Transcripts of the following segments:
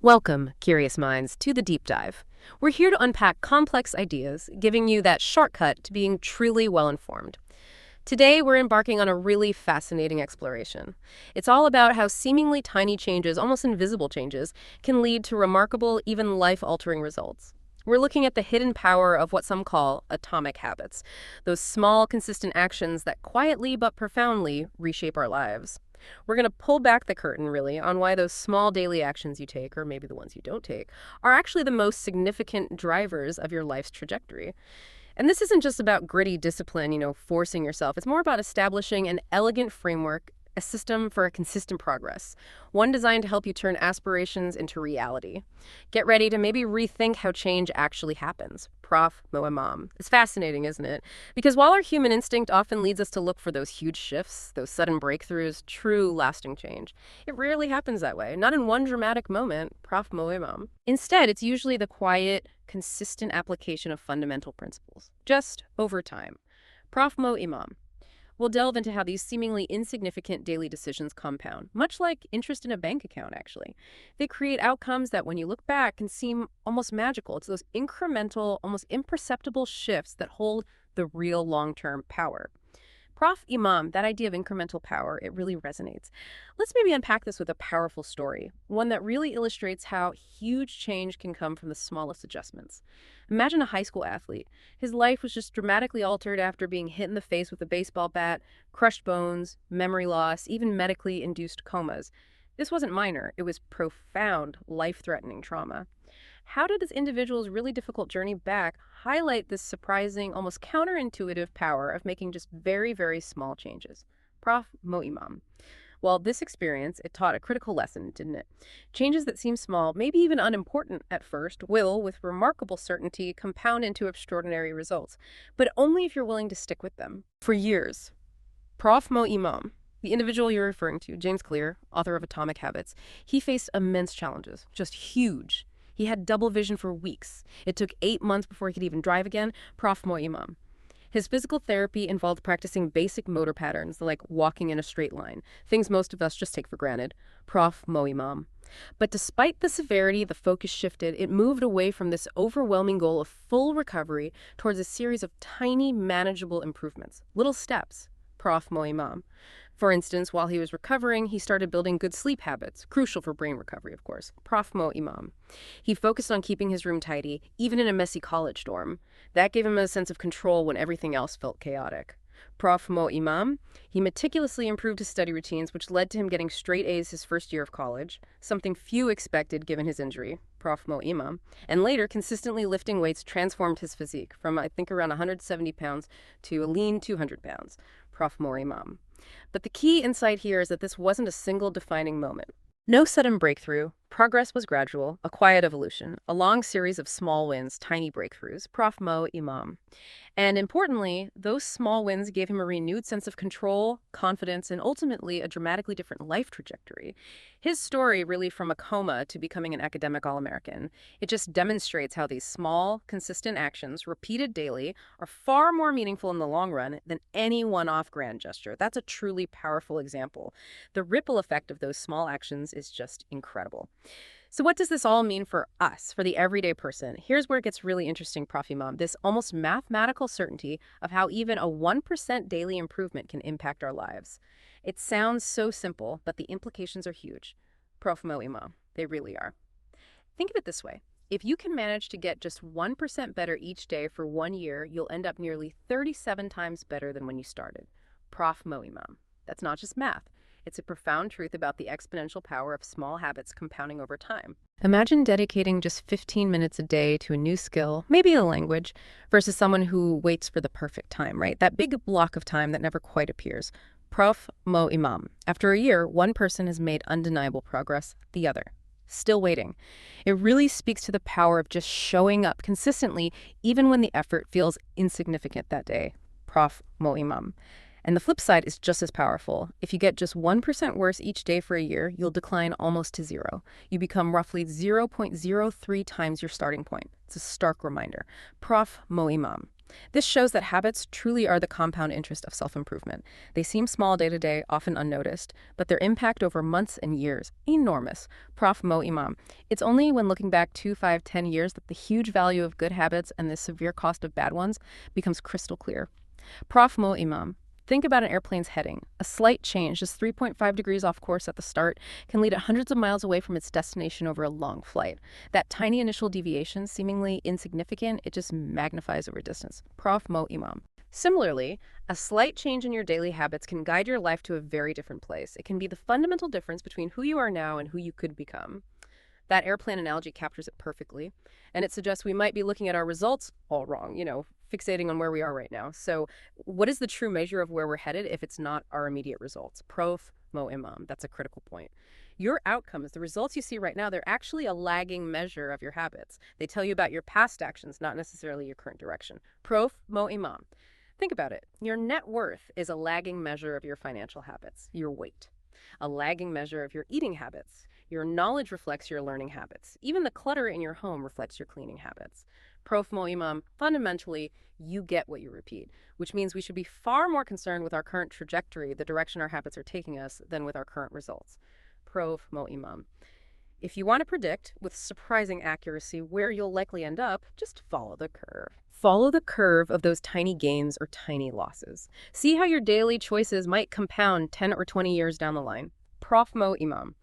Welcome, curious minds, to the deep dive. We're here to unpack complex ideas, giving you that shortcut to being truly well informed. Today, we're embarking on a really fascinating exploration. It's all about how seemingly tiny changes, almost invisible changes, can lead to remarkable, even life altering results. We're looking at the hidden power of what some call atomic habits, those small, consistent actions that quietly but profoundly reshape our lives. We're going to pull back the curtain, really, on why those small daily actions you take, or maybe the ones you don't take, are actually the most significant drivers of your life's trajectory. And this isn't just about gritty discipline, forcing yourself. It's more about establishing an elegant framework, a system for a consistent progress, one designed to help you turn aspirations into reality. Get ready to maybe rethink how change actually happens. Prof. Moimam. It's fascinating, isn't it? Because while our human instinct often leads us to look for those huge shifts, those sudden breakthroughs, true lasting change, it rarely happens that way. Not in one dramatic moment, Prof. Moimam. Instead, it's usually the quiet, consistent application of fundamental principles, just over time. Prof. Mo Imam. We'll delve into how these seemingly insignificant daily decisions compound, much like interest in a bank account, actually. They create outcomes that, when you look back, can seem almost magical. It's those incremental, almost imperceptible shifts that hold the real long-term power. Prof. Imam, that idea of incremental power, it really resonates. Let's maybe unpack this with a powerful story, one that really illustrates how huge change can come from the smallest adjustments. Imagine a high school athlete. His life was just dramatically altered after being hit in the face with a baseball bat, crushed bones, memory loss, even medically induced comas. This wasn't minor, it was profound, life-threatening trauma. How did this individual's really difficult journey back highlight this surprising, almost counterintuitive power of making just very, very small changes? Prof. Moimam. Well, this experience, it taught a critical lesson, didn't it? Changes that seem small, maybe even unimportant at first, will, with remarkable certainty, compound into extraordinary results, but only if you're willing to stick with them. For years, Prof. Moimam, the individual you're referring to, James Clear, author of Atomic Habits, he faced immense challenges, just huge. He had double vision for weeks. It took 8 months before he could even drive again. Prof. Moimam. His physical therapy involved practicing basic motor patterns like walking in a straight line, things most of us just take for granted. Prof. Moimam. But despite the severity, the focus shifted. It moved away from this overwhelming goal of full recovery towards a series of tiny, manageable improvements, little steps. Prof. Moimam. For instance, while he was recovering, he started building good sleep habits, crucial for brain recovery, of course. Prof. Moimam. He focused on keeping his room tidy, even in a messy college dorm. That gave him a sense of control when everything else felt chaotic. Prof. Moimam. He meticulously improved his study routines, which led to him getting straight A's his first year of college, something few expected given his injury. Prof. Moimam. And later, consistently lifting weights transformed his physique from, I think, around 170 pounds to a lean 200 pounds. Prof. Moimam. But the key insight here is that this wasn't a single defining moment. No sudden breakthrough. Progress was gradual, a quiet evolution, a long series of small wins, tiny breakthroughs. Prof. Moimam. And importantly, those small wins gave him a renewed sense of control, confidence, and ultimately a dramatically different life trajectory. His story, really from a coma to becoming an academic All-American, it just demonstrates how these small, consistent actions, repeated daily, are far more meaningful in the long run than any one-off grand gesture. That's a truly powerful example. The ripple effect of those small actions is just incredible. So what does this all mean for us, for the everyday person? Here's where it gets really interesting, Prof. Imam. This almost mathematical certainty of how even a 1% daily improvement can impact our lives. It sounds so simple, but the implications are huge. Prof. Mo Imam, they really are. Think of it this way. If you can manage to get just 1% better each day for 1 year, you'll end up nearly 37 times better than when you started. Prof. Mo Imam. That's not just math. It's a profound truth about the exponential power of small habits compounding over time. Imagine dedicating just 15 minutes a day to a new skill, maybe a language, versus someone who waits for the perfect time, right? That big block of time that never quite appears. Prof. Mo Imam. After a year, one person has made undeniable progress, the other still waiting. It really speaks to the power of just showing up consistently, even when the effort feels insignificant that day. Prof. Mo Imam. And the flip side is just as powerful. If you get just 1% worse each day for a year, you'll decline almost to zero. You become roughly 0.03 times your starting point. It's a stark reminder. Prof. Mo Imam. This shows that habits truly are the compound interest of self-improvement. They seem small day to day, often unnoticed, but their impact over months and years, enormous. Prof. Mo Imam. It's only when looking back 2, 5, 10 years that the huge value of good habits and the severe cost of bad ones becomes crystal clear. Prof. Mo Imam. Think about an airplane's heading. A slight change, just 3.5 degrees off course at the start, can lead it hundreds of miles away from its destination over a long flight. That tiny initial deviation, seemingly insignificant, it just magnifies over distance. Prof. Mo Imam. Similarly, a slight change in your daily habits can guide your life to a very different place. It can be the fundamental difference between who you are now and who you could become. That airplane analogy captures it perfectly, and it suggests we might be looking at our results all wrong, fixating on where we are right now. So what is the true measure of where we're headed if it's not our immediate results? Prof. Mo Imam. That's a critical point. Your outcomes, the results you see right now, they're actually a lagging measure of your habits. They tell you about your past actions, not necessarily your current direction. Prof. Mo Imam. Think about it. Your net worth is a lagging measure of your financial habits, your weight. A lagging measure of your eating habits. Your knowledge reflects your learning habits. Even the clutter in your home reflects your cleaning habits. Prof. Mo Imam, fundamentally, you get what you repeat, which means we should be far more concerned with our current trajectory, the direction our habits are taking us, than with our current results. Prof. Mo Imam. If you want to predict, with surprising accuracy, where you'll likely end up, just follow the curve. Follow the curve of those tiny gains or tiny losses. See how your daily choices might compound 10 or 20 years down the line. Prof. Mo Imam.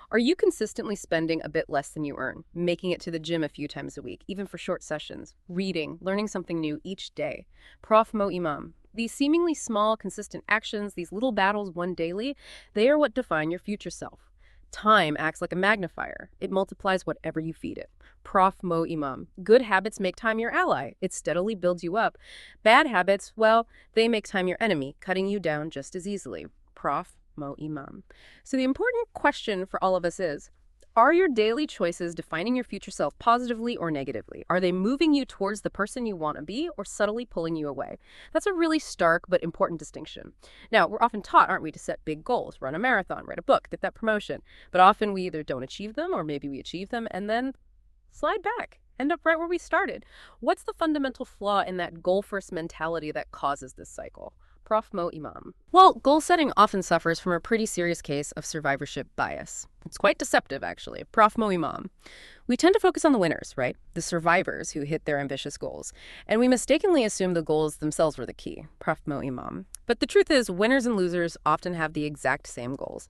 Are you consistently spending a bit less than you earn, making it to the gym a few times a week, even for short sessions, reading, learning something new each day? Prof. Mo Imam. These seemingly small, consistent actions, these little battles won daily, they are what define your future self. Time acts like a magnifier. It multiplies whatever you feed it. Prof. Mo Imam. Good habits make time your ally. It steadily builds you up. Bad habits, well, they make time your enemy, cutting you down just as easily. Prof. Mo Imam. So the important question for all of us is, are your daily choices defining your future self positively or negatively? Are they moving you towards the person you want to be or subtly pulling you away? That's a really stark but important distinction. Now, we're often taught, aren't we, to set big goals, run a marathon, write a book, get that promotion. But often we either don't achieve them or maybe we achieve them and then slide back, end up right where we started. What's the fundamental flaw in that goal-first mentality that causes this cycle? Prof. Mo Imam. Well, goal setting often suffers from a pretty serious case of survivorship bias. It's quite deceptive, actually. Prof. Mo Imam. We tend to focus on the winners, right? The survivors who hit their ambitious goals. And we mistakenly assume the goals themselves were the key. Prof. Mo Imam. But the truth is, winners and losers often have the exact same goals.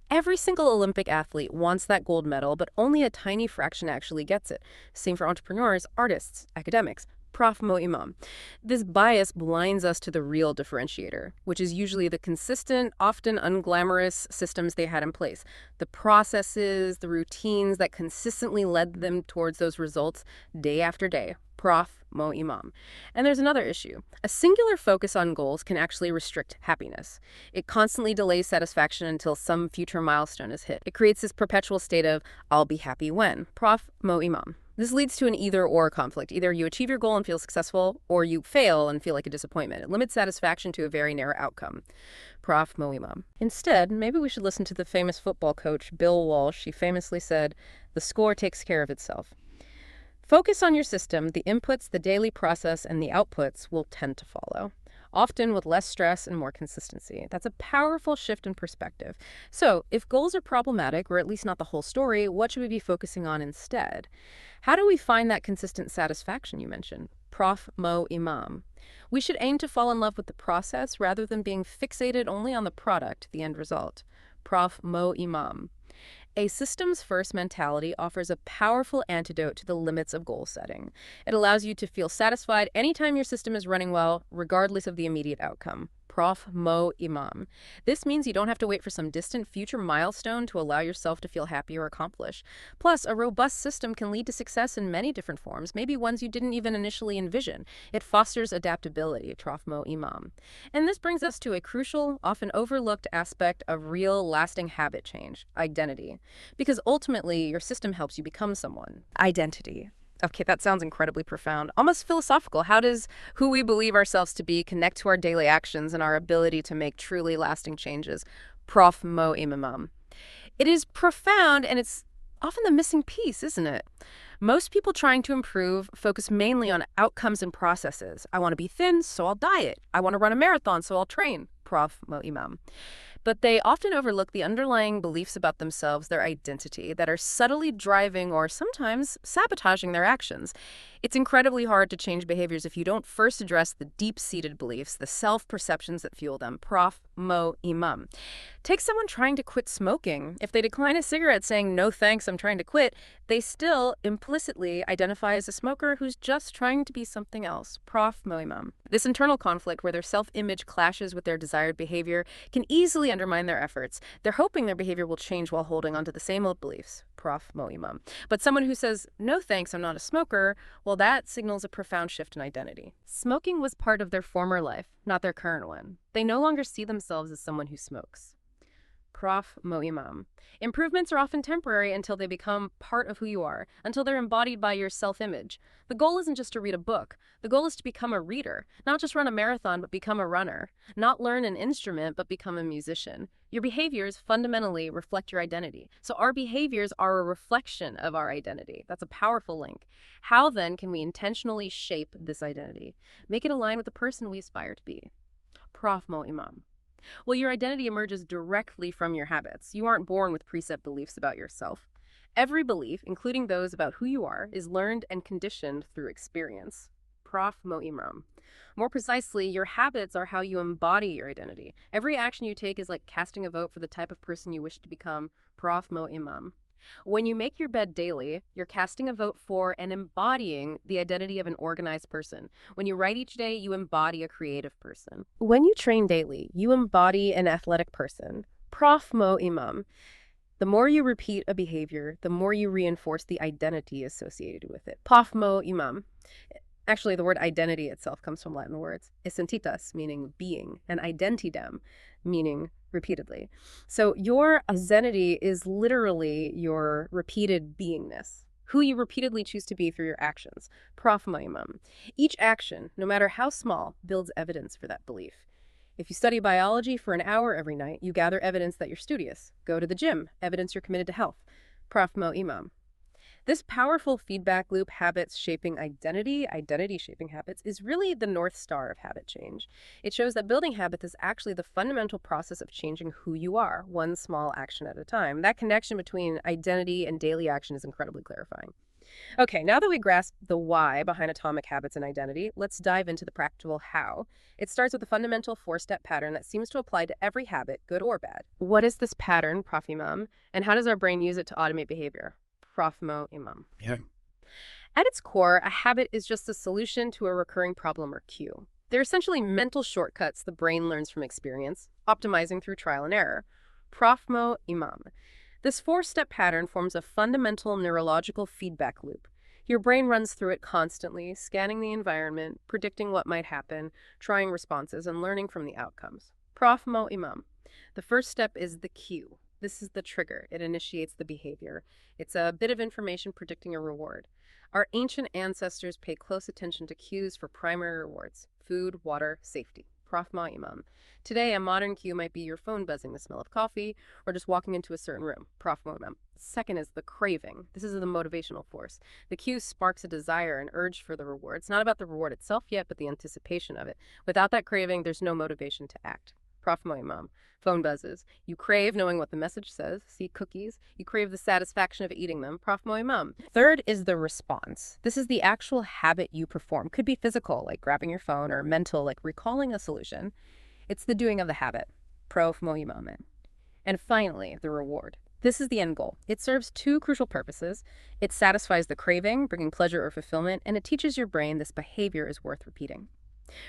Every single Olympic athlete wants that gold medal, but only a tiny fraction actually gets it. Same for entrepreneurs, artists, academics. Prof. Mo Imam. This bias blinds us to the real differentiator, which is usually the consistent, often unglamorous systems they had in place. The processes, the routines that consistently led them towards those results day after day. Prof. Mo Imam. And there's another issue. A singular focus on goals can actually restrict happiness. It constantly delays satisfaction until some future milestone is hit. It creates this perpetual state of, I'll be happy when. Prof. Mo Imam. This leads to an either-or conflict. Either you achieve your goal and feel successful, or you fail and feel like a disappointment. It limits satisfaction to a very narrow outcome. Prof. Mo Imam. Instead, maybe we should listen to the famous football coach, Bill Walsh. He famously said, the score takes care of itself. Focus on your system. The inputs, the daily process, and the outputs will tend to follow, often with less stress and more consistency. That's a powerful shift in perspective. So if goals are problematic, or at least not the whole story, what should we be focusing on instead? How do we find that consistent satisfaction you mentioned? Prof. Mo Imam. We should aim to fall in love with the process rather than being fixated only on the product, the end result. Prof. Mo Imam. A systems-first mentality offers a powerful antidote to the limits of goal setting. It allows you to feel satisfied anytime your system is running well, regardless of the immediate outcome. Prof. Mo Imam. This means you don't have to wait for some distant future milestone to allow yourself to feel happy or accomplish. Plus, a robust system can lead to success in many different forms, maybe ones you didn't even initially envision. It fosters adaptability, Prof. Mo Imam. And this brings us to a crucial, often overlooked aspect of real, lasting habit change: identity. Because ultimately, your system helps you become someone. Identity. Okay, that sounds incredibly profound, almost philosophical. How does who we believe ourselves to be connect to our daily actions and our ability to make truly lasting changes? Prof. Mo Imam. It is profound, and it's often the missing piece, isn't it? Most people trying to improve focus mainly on outcomes and processes. I want to be thin, so I'll diet. I want to run a marathon, so I'll train. Prof. Mo Imam. But they often overlook the underlying beliefs about themselves, their identity, that are subtly driving or sometimes sabotaging their actions. It's incredibly hard to change behaviors if you don't first address the deep-seated beliefs, the self-perceptions that fuel them. Prof. Mo Imam. Take someone trying to quit smoking. If they decline a cigarette saying, "No thanks, I'm trying to quit," they still implicitly identify as a smoker who's just trying to be something else. Prof. Mo Imam. This internal conflict where their self-image clashes with their desired behavior can easily undermine their efforts. They're hoping their behavior will change while holding onto the same old beliefs. Prof. Mo Imam. But someone who says, "No thanks, I'm not a smoker," well, that signals a profound shift in identity. Smoking was part of their former life, not their current one. They no longer see themselves as someone who smokes. Prof. Mo Imam. Improvements are often temporary until they become part of who you are, until they're embodied by your self-image. The goal isn't just to read a book. The goal is to become a reader, not just run a marathon, but become a runner, not learn an instrument, but become a musician. Your behaviors fundamentally reflect your identity. So our behaviors are a reflection of our identity. That's a powerful link. How then can we intentionally shape this identity? Make it align with the person we aspire to be. Prof. Mo Imam. Well, your identity emerges directly from your habits. You aren't born with preset beliefs about yourself. Every belief, including those about who you are, is learned and conditioned through experience. Prof. Mo Imam. More precisely, your habits are how you embody your identity. Every action you take is like casting a vote for the type of person you wish to become. Prof. Mo Imam. When you make your bed daily, you're casting a vote for and embodying the identity of an organized person. When you write each day, you embody a creative person. When you train daily, you embody an athletic person. Prof. Mo Imam. The more you repeat a behavior, the more you reinforce the identity associated with it. Prof. Mo Imam. Actually, the word identity itself comes from Latin words essentitas, meaning being, and identidem, meaning repeatedly. So your identity is literally your repeated beingness, who you repeatedly choose to be through your actions. Prof. Mo Imam. Each action, no matter how small, builds evidence for that belief. If you study biology for an hour every night, you gather evidence that you're studious. Go to the gym, evidence you're committed to health. Prof. Mo Imam. This powerful feedback loop, habits shaping identity, identity shaping habits, is really the North Star of habit change. It shows that building habits is actually the fundamental process of changing who you are, one small action at a time. That connection between identity and daily action is incredibly clarifying. Okay, now that we grasp the why behind atomic habits and identity, let's dive into the practical how. It starts with a fundamental four-step pattern that seems to apply to every habit, good or bad. What is this pattern, Prof. Imam, and how does our brain use it to automate behavior? Prof. Mo Imam. Yeah. At its core, a habit is just a solution to a recurring problem or cue. They're essentially mental shortcuts the brain learns from experience, optimizing through trial and error. Prof. Mo Imam. This four-step pattern forms a fundamental neurological feedback loop. Your brain runs through it constantly, scanning the environment, predicting what might happen, trying responses, and learning from the outcomes. Prof. Mo Imam. The first step is the cue. This is the trigger. It initiates the behavior. It's a bit of information predicting a reward. Our ancient ancestors paid close attention to cues for primary rewards: food, water, safety. Prof. Mo Imam. Today, a modern cue might be your phone buzzing, the smell of coffee, or just walking into a certain room. Prof. Mo Imam. Second is the craving. This is the motivational force. The cue sparks a desire, an urge for the reward. It's not about the reward itself yet, but the anticipation of it. Without that craving, there's no motivation to act. Prof. Mo Imam. Phone buzzes. You crave knowing what the message says. See cookies. You crave the satisfaction of eating them. Prof. Mo Imam. Third is the response. This is the actual habit you perform. Could be physical, like grabbing your phone, or mental, like recalling a solution. It's the doing of the habit. Prof. Mo Imam. And finally, the reward. This is the end goal. It serves two crucial purposes. It satisfies the craving, bringing pleasure or fulfillment, and it teaches your brain this behavior is worth repeating.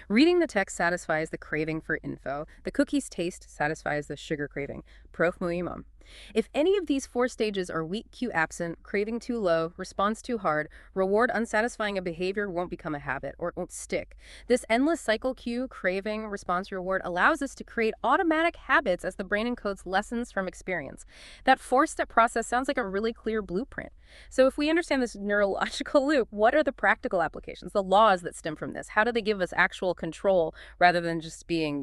Reading the text satisfies the craving for info. The cookie's taste satisfies the sugar craving. Prof. Mo Imam. If any of these four stages are weak, cue absent, craving too low, response too hard, reward unsatisfying, a behavior won't become a habit or it won't stick. This endless cycle: cue, craving, response, reward allows us to create automatic habits as the brain encodes lessons from experience. That four-step process sounds like a really clear blueprint. So if we understand this neurological loop, what are the practical applications, the laws that stem from this? How do they give us actual control rather than just being,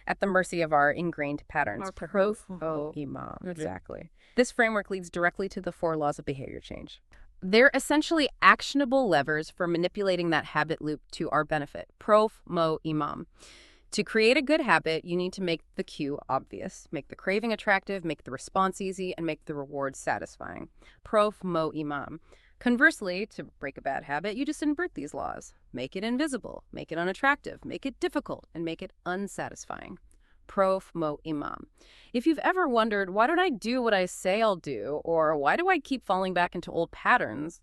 at the mercy of our ingrained patterns. Our Prof. Oh, Imam. okay. Exactly. This framework leads directly to the 4 laws of behavior change. They're essentially actionable levers for manipulating that habit loop to our benefit. Prof. Imam. To create a good habit, you need to make the cue obvious, make the craving attractive, make the response easy, and make the reward satisfying. Prof. Imam. Conversely, to break a bad habit, you just invert these laws. Make it invisible, make it unattractive, make it difficult, and make it unsatisfying. Prof. Imam. If you've ever wondered, why don't I do what I say I'll do, or why do I keep falling back into old patterns,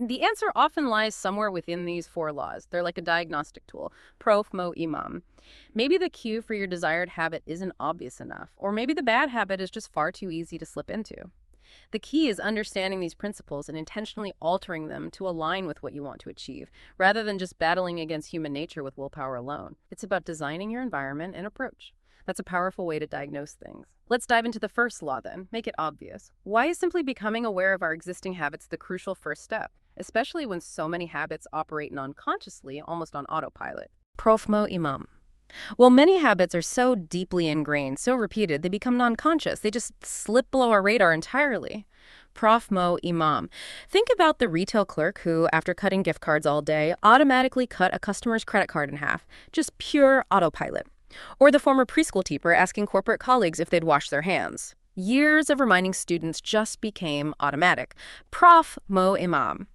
the answer often lies somewhere within these 4 laws. They're like a diagnostic tool. Prof. Imam. Maybe the cue for your desired habit isn't obvious enough, or maybe the bad habit is just far too easy to slip into. The key is understanding these principles and intentionally altering them to align with what you want to achieve, rather than just battling against human nature with willpower alone. It's about designing your environment and approach. That's a powerful way to diagnose things. Let's dive into the first law then. Make it obvious. Why is simply becoming aware of our existing habits the crucial first step, especially when so many habits operate non-consciously, almost on autopilot? Prof. Imam. Well, many habits are so deeply ingrained, so repeated, they become non-conscious. They just slip below our radar entirely. Prof. Imam. Think about the retail clerk who, after cutting gift cards all day, automatically cut a customer's credit card in half. Just pure autopilot. Or the former preschool teacher asking corporate colleagues if they'd wash their hands. Years of reminding students just became automatic. Prof. Imam.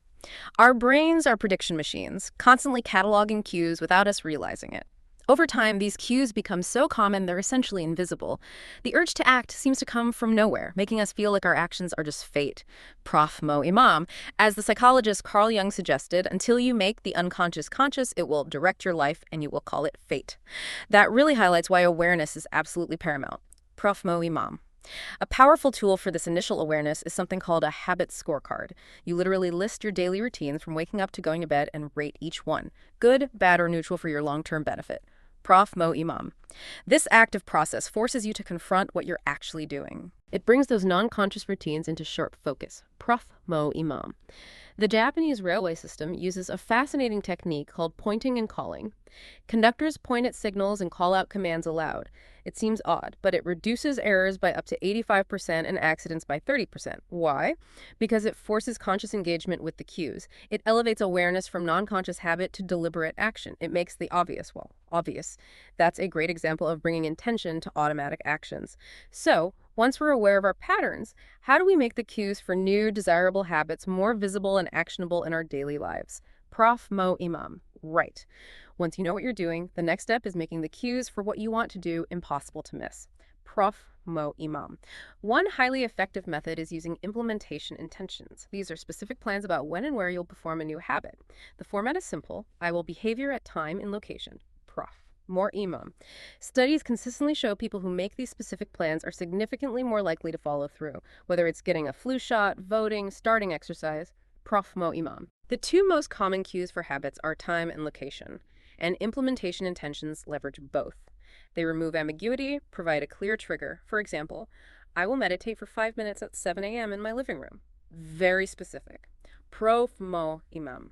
Our brains are prediction machines, constantly cataloging cues without us realizing it. Over time, these cues become so common they're essentially invisible. The urge to act seems to come from nowhere, making us feel like our actions are just fate. Prof. Imam. As the psychologist Carl Jung suggested, until you make the unconscious conscious, it will direct your life and you will call it fate. That really highlights why awareness is absolutely paramount. Prof. Imam. A powerful tool for this initial awareness is something called a habit scorecard. You literally list your daily routines from waking up to going to bed and rate each one, good, bad, or neutral for your long-term benefit. Prof. Imam. This active process forces you to confront what you're actually doing. It brings those non-conscious routines into sharp focus. Prof. Imam. The Japanese railway system uses a fascinating technique called pointing and calling. Conductors point at signals and call out commands aloud. It seems odd, but it reduces errors by up to 85% and accidents by 30%. Why? Because it forces conscious engagement with the cues. It elevates awareness from non-conscious habit to deliberate action. It makes the obvious, obvious. That's a great example of bringing intention to automatic actions. So, once we're aware of our patterns, how do we make the cues for new, desirable habits more visible and actionable in our daily lives? Prof. Imam. Right. Once you know what you're doing, the next step is making the cues for what you want to do impossible to miss. Prof. Imam. One highly effective method is using implementation intentions. These are specific plans about when and where you'll perform a new habit. The format is simple. I will behavior at time and location. Prof. Imam. Studies consistently show people who make these specific plans are significantly more likely to follow through, whether it's getting a flu shot, voting, starting exercise. Prof. Imam. The 2 most common cues for habits are time and location, and implementation intentions leverage both. They remove ambiguity, provide a clear trigger. For example, I will meditate for 5 minutes at 7 a.m. in my living room. Very specific. Prof. Imam.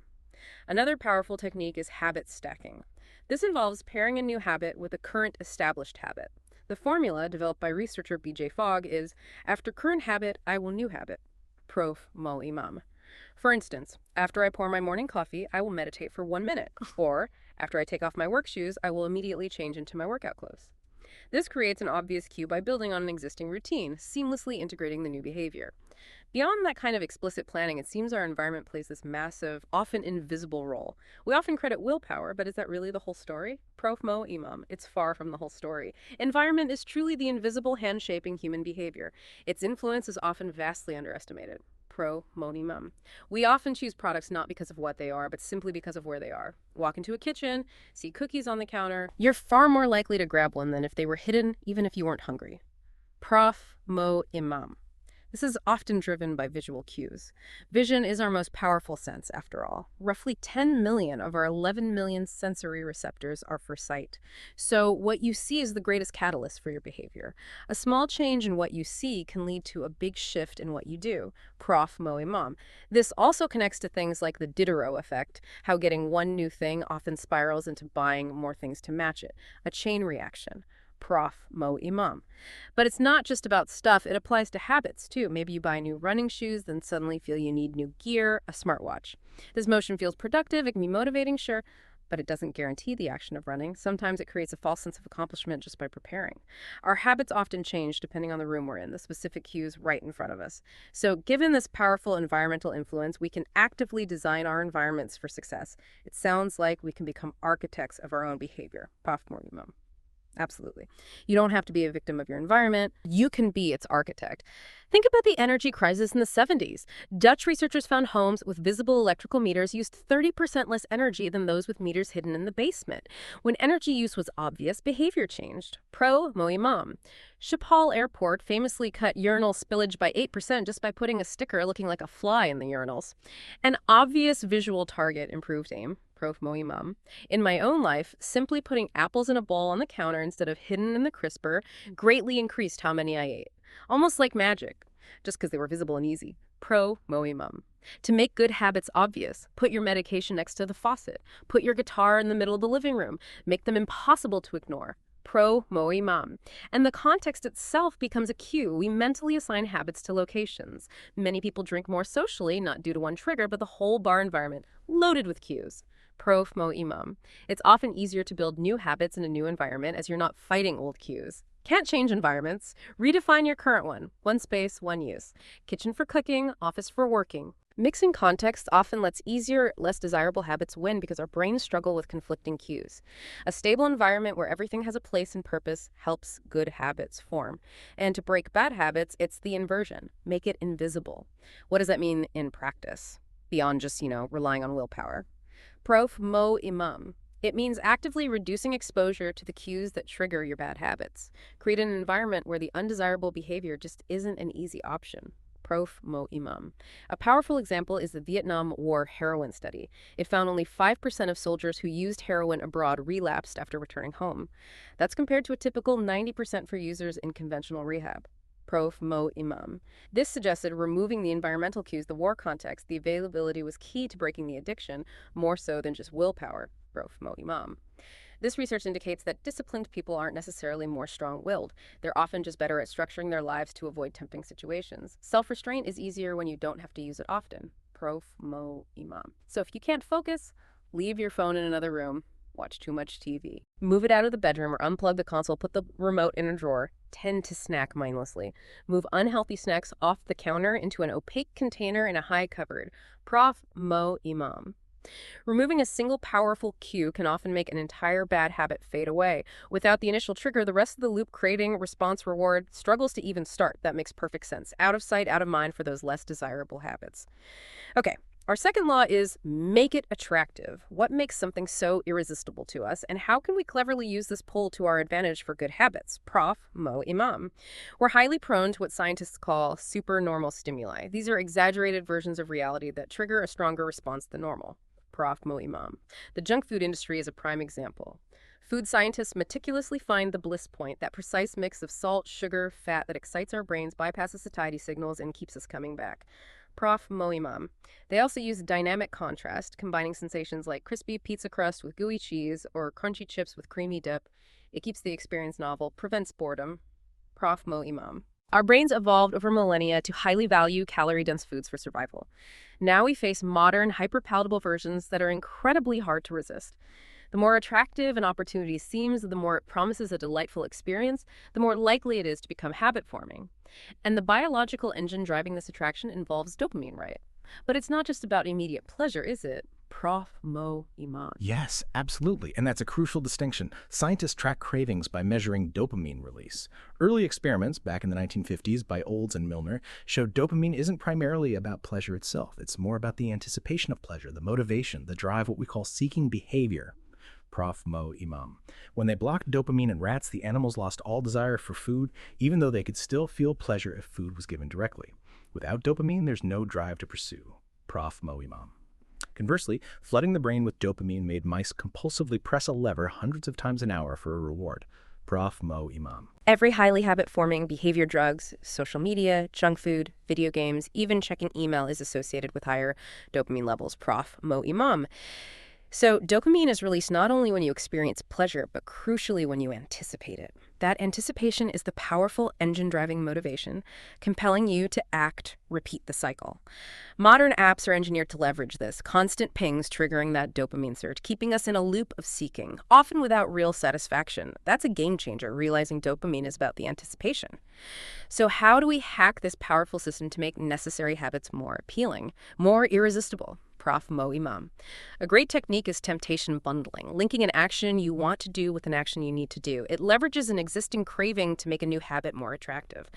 Another powerful technique is habit stacking. This involves pairing a new habit with a current established habit. The formula, developed by researcher B.J. Fogg, is after current habit, I will new habit. Prof. Imam. For instance, after I pour my morning coffee, I will meditate for 1 minute. Or, after I take off my work shoes, I will immediately change into my workout clothes. This creates an obvious cue by building on an existing routine, seamlessly integrating the new behavior. Beyond that kind of explicit planning, it seems our environment plays this massive, often invisible role. We often credit willpower, but is that really the whole story? Prof. Imam. It's far from the whole story. Environment is truly the invisible hand shaping human behavior. Its influence is often vastly underestimated. Prof. Imam. We often choose products not because of what they are, but simply because of where they are. Walk into a kitchen, see cookies on the counter. You're far more likely to grab one than if they were hidden, even if you weren't hungry. Prof. Imam. This is often driven by visual cues. Vision is our most powerful sense, after all. Roughly 10 million of our 11 million sensory receptors are for sight. So what you see is the greatest catalyst for your behavior. A small change in what you see can lead to a big shift in what you do. Prof. Imam. This also connects to things like the Diderot effect, how getting one new thing often spirals into buying more things to match it, a chain reaction. Prof. Mo Imam. But it's not just about stuff, it applies to habits too. Maybe you buy new running shoes, then suddenly feel you need new gear, a smartwatch. This motion feels productive, it can be motivating, sure, but it doesn't guarantee the action of running. Sometimes it creates a false sense of accomplishment just by preparing. Our habits often change depending on the room we're in, the specific cues right in front of us. So given this powerful environmental influence, we can actively design our environments for success. It sounds like we can become architects of our own behavior. Prof. Mo Imam. Absolutely. You don't have to be a victim of your environment. You can be its architect. Think about the energy crisis in the 70s. Dutch researchers found homes with visible electrical meters used 30% less energy than those with meters hidden in the basement. When energy use was obvious, behavior changed. Pro Mo Imam. Schiphol Airport famously cut urinal spillage by 8% just by putting a sticker looking like a fly in the urinals. An obvious visual target improved aim. Prof. Mo Imam. In my own life, simply putting apples in a bowl on the counter instead of hidden in the crisper greatly increased how many I ate. Almost like magic, just because they were visible and easy. Pro Mo Imam. To make good habits obvious, put your medication next to the faucet. Put your guitar in the middle of the living room. Make them impossible to ignore. Pro Mo Imam. And the context itself becomes a cue. We mentally assign habits to locations. Many people drink more socially, not due to one trigger, but the whole bar environment, loaded with cues. Prof. Mo Imam. It's often easier to build new habits in a new environment as you're not fighting old cues. Can't change environments. Redefine your current one. One space, one use. Kitchen for cooking, office for working. Mixing contexts often lets easier, less desirable habits win because our brains struggle with conflicting cues. A stable environment where everything has a place and purpose helps good habits form. And to break bad habits, it's the inversion. Make it invisible. What does that mean in practice? Beyond just, relying on willpower. Prof. Mo Imam. It means actively reducing exposure to the cues that trigger your bad habits. Create an environment where the undesirable behavior just isn't an easy option. Prof. Mo Imam. A powerful example is the Vietnam War heroin study. It found only 5% of soldiers who used heroin abroad relapsed after returning home. That's compared to a typical 90% for users in conventional rehab. Prof. Mo Imam. This suggested removing the environmental cues, the war context, the availability was key to breaking the addiction, more so than just willpower. Prof. Mo Imam. This research indicates that disciplined people aren't necessarily more strong-willed. They're often just better at structuring their lives to avoid tempting situations. Self-restraint is easier when you don't have to use it often. Prof. Mo Imam. So if you can't focus, leave your phone in another room. Watch too much TV. Move it out of the bedroom or unplug the console, put the remote in a drawer. Tend to snack mindlessly. Move unhealthy snacks off the counter into an opaque container in a high cupboard. Prof. Mo Imam. Removing a single powerful cue can often make an entire bad habit fade away. Without the initial trigger, the rest of the loop, creating response reward, struggles to even start. That makes perfect sense. Out of sight, out of mind for those less desirable habits. Okay. Our second law is make it attractive. What makes something so irresistible to us, and how can we cleverly use this pull to our advantage for good habits? Prof. Mo Imam. We're highly prone to what scientists call supernormal stimuli. These are exaggerated versions of reality that trigger a stronger response than normal. Prof. Mo Imam. The junk food industry is a prime example. Food scientists meticulously find the bliss point, that precise mix of salt, sugar, fat that excites our brains, bypasses satiety signals, and keeps us coming back. Prof. Mo Imam. They also use dynamic contrast, combining sensations like crispy pizza crust with gooey cheese or crunchy chips with creamy dip. It keeps the experience novel, prevents boredom. Prof. Mo Imam. Our brains evolved over millennia to highly value calorie-dense foods for survival. Now we face modern, hyper-palatable versions that are incredibly hard to resist. The more attractive an opportunity seems, the more it promises a delightful experience, the more likely it is to become habit-forming. And the biological engine driving this attraction involves dopamine, right? But it's not just about immediate pleasure, is it? Prof. Mo Imam. Yes, absolutely. And that's a crucial distinction. Scientists track cravings by measuring dopamine release. Early experiments back in the 1950s by Olds and Milner showed dopamine isn't primarily about pleasure itself. It's more about the anticipation of pleasure, the motivation, the drive, what we call seeking behavior. Prof. Mo Imam. When they blocked dopamine in rats, the animals lost all desire for food, even though they could still feel pleasure if food was given directly. Without dopamine, there's no drive to pursue. Prof. Mo Imam. Conversely, flooding the brain with dopamine made mice compulsively press a lever hundreds of times an hour for a reward. Prof. Mo Imam. Every highly habit-forming behavior, drugs, social media, junk food, video games, even checking email is associated with higher dopamine levels. Prof. Mo Imam. So, dopamine is released not only when you experience pleasure, but crucially when you anticipate it. That anticipation is the powerful engine driving motivation, compelling you to act, repeat the cycle. Modern apps are engineered to leverage this, constant pings triggering that dopamine surge, keeping us in a loop of seeking, often without real satisfaction. That's a game changer, realizing dopamine is about the anticipation. So, how do we hack this powerful system to make necessary habits more appealing, more irresistible? Prof. Mo Imam. A great technique is temptation bundling, linking an action you want to do with an action you need to do. It leverages an existing craving to make a new habit more attractive.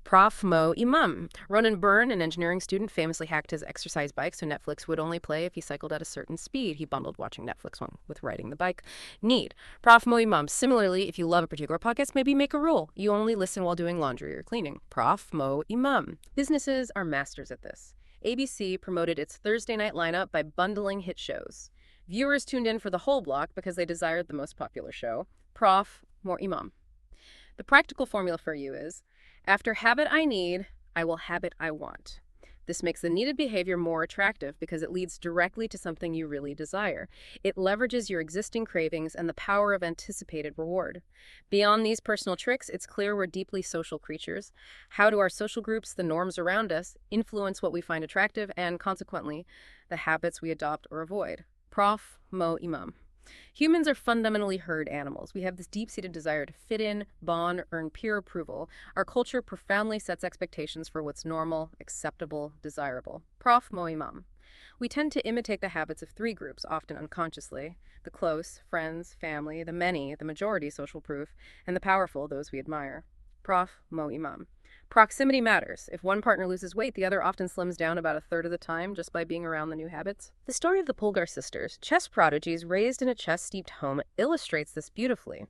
Prof. Mo Imam. Ronan Byrne, an engineering student, famously hacked his exercise bike so Netflix would only play if he cycled at a certain speed. He bundled watching Netflix with riding the bike. Neat. Prof. Mo Imam. Similarly, if you love a particular podcast, maybe make a rule. You only listen while doing laundry or cleaning. Prof. Mo Imam. Businesses are masters at this. ABC promoted its Thursday night lineup by bundling hit shows. Viewers tuned in for the whole block because they desired the most popular show. Prof. Mo Imam. The practical formula for you is, after habit I need, I will habit I want. This makes the needed behavior more attractive because it leads directly to something you really desire. It leverages your existing cravings and the power of anticipated reward. Beyond these personal tricks, it's clear we're deeply social creatures. How do our social groups, the norms around us, influence what we find attractive and, consequently, the habits we adopt or avoid? Prof. Mo Imam. Humans are fundamentally herd animals. We have this deep-seated desire to fit in, bond, earn peer approval. Our culture profoundly sets expectations for what's normal, acceptable, desirable. Prof. Mo Imam. We tend to imitate the habits of three groups, often unconsciously: the close, friends, family; the many, the majority, social proof; and the powerful, those we admire. Prof. Mo Imam. Proximity matters. If one partner loses weight, the other often slims down about a third of the time just by being around the new habits. The story of the Polgar sisters, chess prodigies raised in a chess-steeped home, illustrates this beautifully.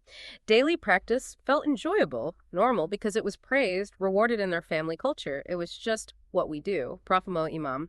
Daily practice felt enjoyable, normal, because it was praised, rewarded in their family culture. It was just what we do. Prof. Mo Imam.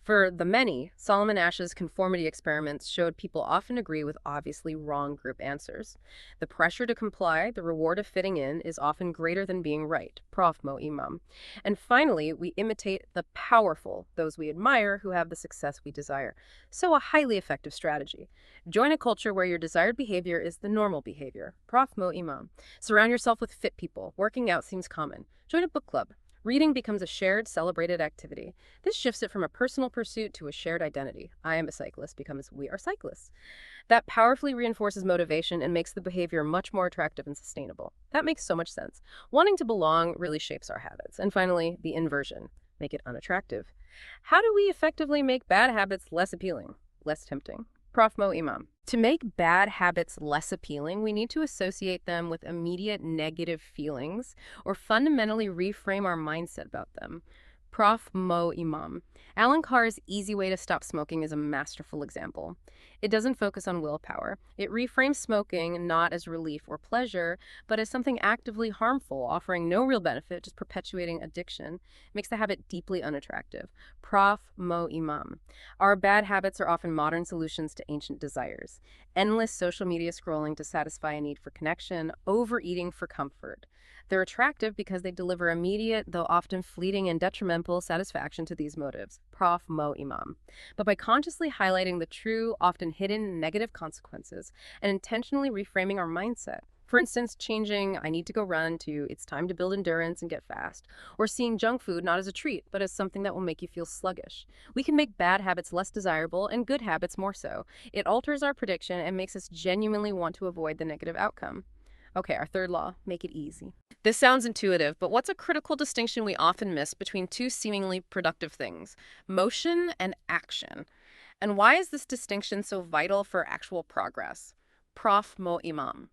For the many, Solomon Asch's conformity experiments showed people often agree with obviously wrong group answers. The pressure to comply, the reward of fitting in, is often greater than being right. Prof. Mo Imam. And finally, we imitate the powerful, those we admire, who have the success we desire. So a highly effective strategy. Join a culture where your desired behavior is the normal behavior. Prof. Mo Imam. Surround yourself with fit people. Working out seems common. Join a book club. Reading becomes a shared, celebrated activity. This shifts it from a personal pursuit to a shared identity. I am a cyclist becomes we are cyclists. That powerfully reinforces motivation and makes the behavior much more attractive and sustainable. That makes so much sense. Wanting to belong really shapes our habits. And finally, the inversion. Make it unattractive. How do we effectively make bad habits less appealing, less tempting? Prof. Mo Imam. To make bad habits less appealing, we need to associate them with immediate negative feelings or fundamentally reframe our mindset about them. Prof. Mo Imam. Alan Carr's Easy Way to Stop Smoking is a masterful example. It doesn't focus on willpower. It reframes smoking not as relief or pleasure, but as something actively harmful, offering no real benefit, just perpetuating addiction. It makes the habit deeply unattractive. Prof. Mo Imam. Our bad habits are often modern solutions to ancient desires. Endless social media scrolling to satisfy a need for connection, overeating for comfort. They're attractive because they deliver immediate, though often fleeting and detrimental, satisfaction to these motives. Prof. Mo Imam. But by consciously highlighting the true, often hidden negative consequences and intentionally reframing our mindset, for instance, changing "I need to go run" to "it's time to build endurance and get fast," or seeing junk food not as a treat, but as something that will make you feel sluggish, we can make bad habits less desirable and good habits more so. It alters our prediction and makes us genuinely want to avoid the negative outcome. Okay, our third law, make it easy. This sounds intuitive, but what's a critical distinction we often miss between two seemingly productive things: motion and action? And why is this distinction so vital for actual progress? Prof. Mo Imam.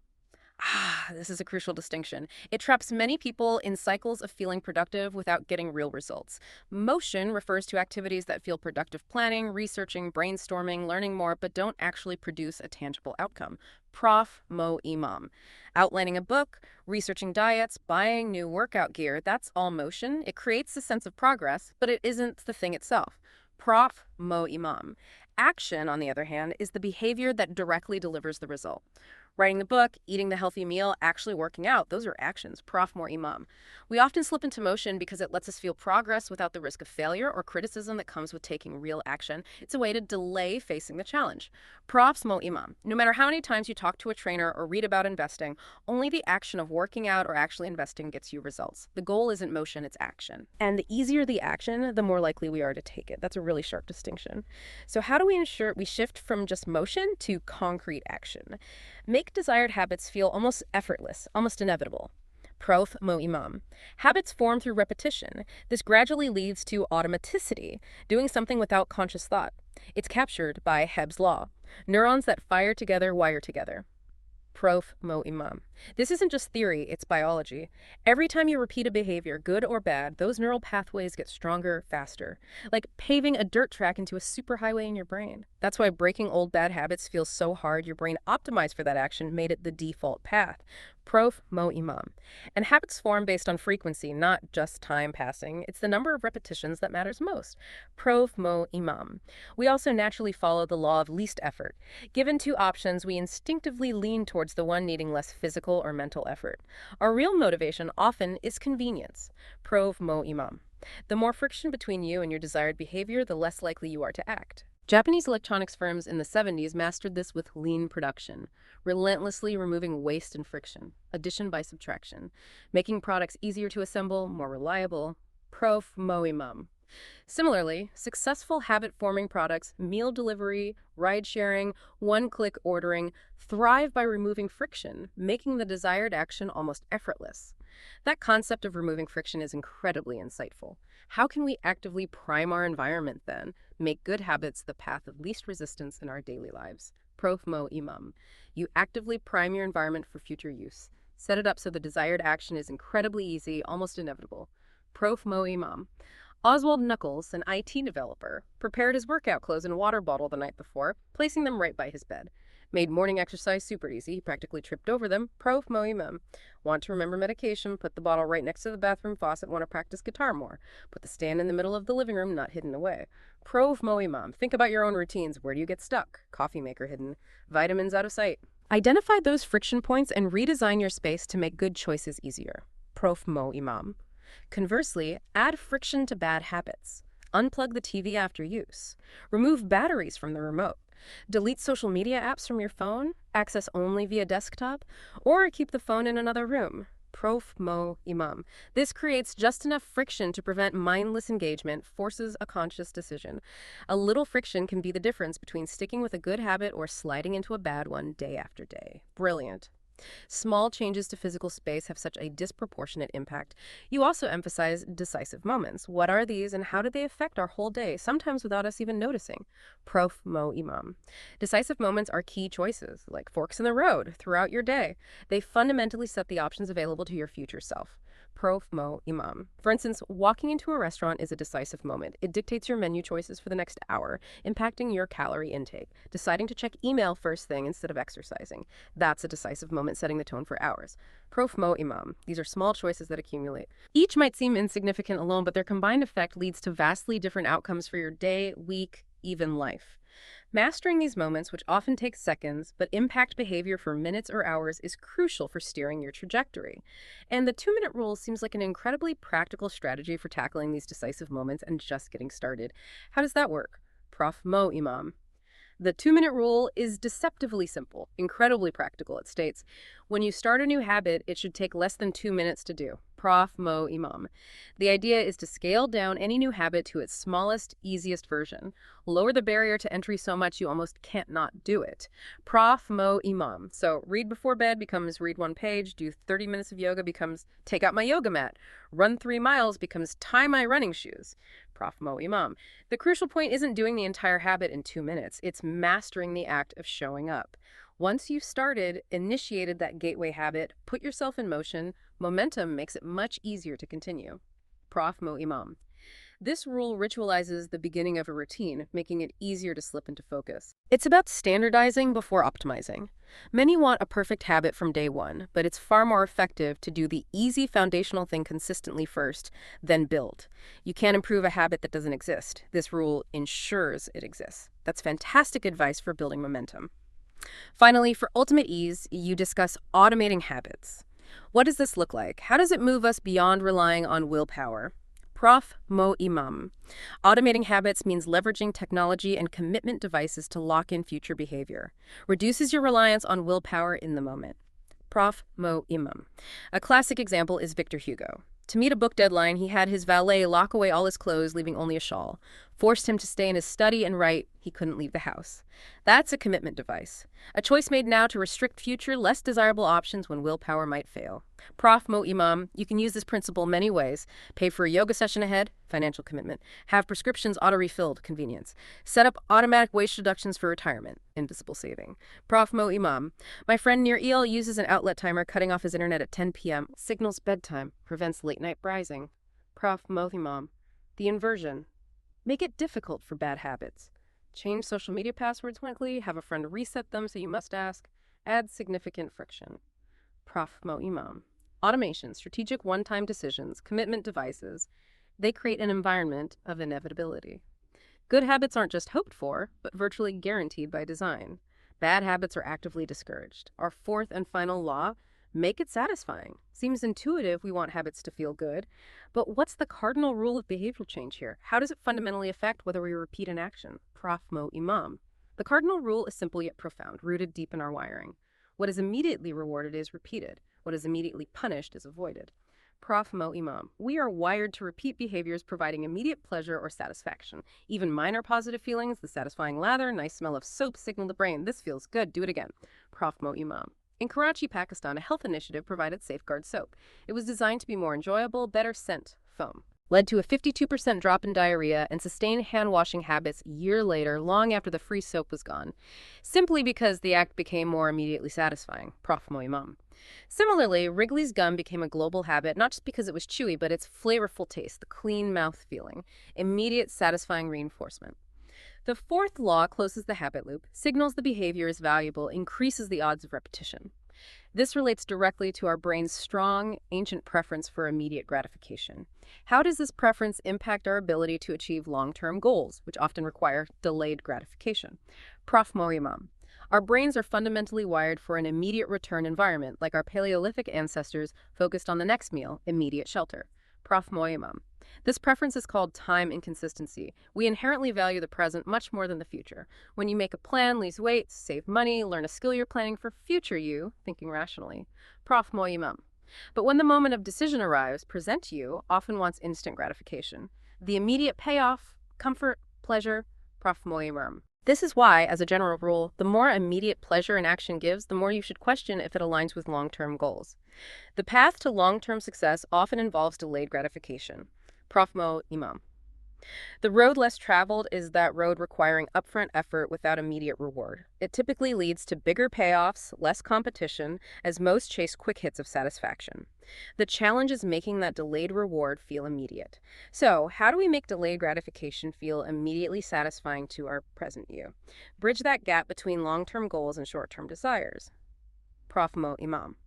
This is a crucial distinction. It traps many people in cycles of feeling productive without getting real results. Motion refers to activities that feel productive: planning, researching, brainstorming, learning more, but don't actually produce a tangible outcome. Prof. Mo Imam. Outlining a book, researching diets, buying new workout gear, that's all motion. It creates a sense of progress, but it isn't the thing itself. Prof. Mo Imam. Action, on the other hand, is the behavior that directly delivers the result. Writing the book, eating the healthy meal, actually working out, those are actions. Prof more imam. We often slip into motion because it lets us feel progress without the risk of failure or criticism that comes with taking real action. It's a way to delay facing the challenge. Prof mo imam. No matter how many times you talk to a trainer or read about investing, only the action of working out or actually investing gets you results. The goal isn't motion, it's action. And the easier the action, the more likely we are to take it. That's a really sharp distinction. So how do we ensure we shift from just motion to concrete action? Make desired habits feel almost effortless, almost inevitable. Prof mo imam. Habits form through repetition. This gradually leads to automaticity, doing something without conscious thought. It's captured by Hebb's law. Neurons that fire together wire together. Prof mo imam. This isn't just theory, it's biology. Every time you repeat a behavior, good or bad, those neural pathways get stronger faster, like paving a dirt track into a superhighway in your brain. That's why breaking old bad habits feels so hard. Your brain optimized for that action, made it the default path. Prof mo imam. And habits form based on frequency, not just time passing. It's the number of repetitions that matters most. Prof mo imam. We also naturally follow the law of least effort. Given two options, we instinctively lean towards the one needing less physical or mental effort. Our real motivation often is convenience. Prof mo imam. The more friction between you and your desired behavior, the less likely you are to act. Japanese electronics firms in the 70s mastered this with lean production, relentlessly removing waste and friction, addition by subtraction, making products easier to assemble, more reliable. Prof mo imam. Similarly, successful habit-forming products, meal delivery, ride-sharing, one-click ordering, thrive by removing friction, making the desired action almost effortless. That concept of removing friction is incredibly insightful. How can we actively prime our environment then? Make good habits the path of least resistance in our daily lives. Prof mo imam. You actively prime your environment for future use. Set it up so the desired action is incredibly easy, almost inevitable. Prof mo imam. Oswald Knuckles, an IT developer, prepared his workout clothes in a water bottle the night before, placing them right by his bed. Made morning exercise super easy. He practically tripped over them. Prof mo imam. Want to remember medication? Put the bottle right next to the bathroom faucet. Want to practice guitar more? Put the stand in the middle of the living room, not hidden away. Prof mo imam. Think about your own routines. Where do you get stuck? Coffee maker hidden. Vitamins out of sight. Identify those friction points and redesign your space to make good choices easier. Prof mo imam. Conversely, add friction to bad habits. Unplug the TV after use. Remove batteries from the remote. Delete social media apps from your phone, access only via desktop, or keep the phone in another room. Prof mo imam. This creates just enough friction to prevent mindless engagement, forces a conscious decision. A little friction can be the difference between sticking with a good habit or sliding into a bad one day after day. Brilliant. Small changes to physical space have such a disproportionate impact. You also emphasize decisive moments. What are these and how do they affect our whole day, sometimes without us even noticing? Prof mo imam. Decisive moments are key choices, like forks in the road, throughout your day. They fundamentally set the options available to your future self. Prof mo imam. For instance, walking into a restaurant is a decisive moment. It dictates your menu choices for the next hour, impacting your calorie intake. Deciding to check email first thing instead of exercising. That's a decisive moment setting the tone for hours. Prof mo imam. These are small choices that accumulate. Each might seem insignificant alone, but their combined effect leads to vastly different outcomes for your day, week, even life. Mastering these moments, which often take seconds but impact behavior for minutes or hours, is crucial for steering your trajectory. And the 2-minute rule seems like an incredibly practical strategy for tackling these decisive moments and just getting started. How does that work? Prof mo imam. The 2-minute rule is deceptively simple, incredibly practical. It states, when you start a new habit, it should take less than 2 minutes to do. Prof mo imam. The idea is to scale down any new habit to its smallest, easiest version. Lower the barrier to entry so much you almost can't not do it. Prof mo imam. So read before bed becomes read one page, do 30 minutes of yoga becomes take out my yoga mat, run 3 miles becomes tie my running shoes. Prof mo imam. The crucial point isn't doing the entire habit in 2 minutes. It's mastering the act of showing up. Once you've initiated that gateway habit, put yourself in motion, momentum makes it much easier to continue. Prof mo imam. This rule ritualizes the beginning of a routine, making it easier to slip into focus. It's about standardizing before optimizing. Many want a perfect habit from day one, but it's far more effective to do the easy foundational thing consistently first, then build. You can't improve a habit that doesn't exist. This rule ensures it exists. That's fantastic advice for building momentum. Finally, for ultimate ease, you discuss automating habits. What does this look like? How does it move us beyond relying on willpower? Prof. Mo Imam. Automating habits means leveraging technology and commitment devices to lock in future behavior. Reduces your reliance on willpower in the moment. Prof. Mo Imam. A classic example is Victor Hugo. To meet a book deadline, he had his valet lock away all his clothes, leaving only a shawl. Forced him to stay in his study and write. He couldn't leave the house. That's a commitment device. A choice made now to restrict future, less desirable options when willpower might fail. Prof. Mo Imam, you can use this principle many ways. Pay for a yoga session ahead, financial commitment. Have prescriptions auto-refilled, convenience. Set up automatic wage deductions for retirement, invisible saving. Prof. Mo Imam, my friend near El uses an outlet timer, cutting off his internet at 10 p.m. Signals bedtime, prevents late-night browsing. Prof. Mo Imam, the inversion. Make it difficult for bad habits. Change social media passwords weekly, have a friend reset them so you must ask. Add significant friction. Prof. Mo Imam. Automation, strategic one-time decisions, commitment devices, they create an environment of inevitability. Good habits aren't just hoped for, but virtually guaranteed by design. Bad habits are actively discouraged. Our fourth and final law, make it satisfying. Seems intuitive we want habits to feel good, but what's the cardinal rule of behavioral change here? How does it fundamentally affect whether we repeat an action? Prof. Mo Imam. The cardinal rule is simple yet profound, rooted deep in our wiring. What is immediately rewarded is repeated. What is immediately punished is avoided. Prof. Mo Imam. We are wired to repeat behaviors providing immediate pleasure or satisfaction. Even minor positive feelings, the satisfying lather, nice smell of soap signal the brain, this feels good, do it again. Prof. Mo Imam. In Karachi, Pakistan, a health initiative provided Safeguard soap. It was designed to be more enjoyable, better scent, foam. Led to a 52% drop in diarrhea and sustained hand-washing habits a year later, long after the free soap was gone, simply because the act became more immediately satisfying. Prof. Mo Imam. Similarly, Wrigley's gum became a global habit, not just because it was chewy, but its flavorful taste, the clean mouth feeling, immediate satisfying reinforcement. The fourth law closes the habit loop, signals the behavior is valuable, increases the odds of repetition. This relates directly to our brain's strong, ancient preference for immediate gratification. How does this preference impact our ability to achieve long-term goals, which often require delayed gratification? Prof. Mo Imam. Our brains are fundamentally wired for an immediate return environment, like our Paleolithic ancestors focused on the next meal, immediate shelter. Prof. Mo Imam. This preference is called time inconsistency. We inherently value the present much more than the future. When you make a plan, lose weight, save money, learn a skill you're planning for future you, thinking rationally. Prof. Mo Imam. But when the moment of decision arrives, present you often wants instant gratification. The immediate payoff, comfort, pleasure, Prof. Mo Imam. This is why, as a general rule, the more immediate pleasure an action gives, the more you should question if it aligns with long-term goals. The path to long-term success often involves delayed gratification. Prof. Mo Imam. The road less traveled is that road requiring upfront effort without immediate reward. It typically leads to bigger payoffs, less competition, as most chase quick hits of satisfaction. The challenge is making that delayed reward feel immediate. So, how do we make delayed gratification feel immediately satisfying to our present you? Bridge that gap between long-term goals and short-term desires. Prof. Mo Imam.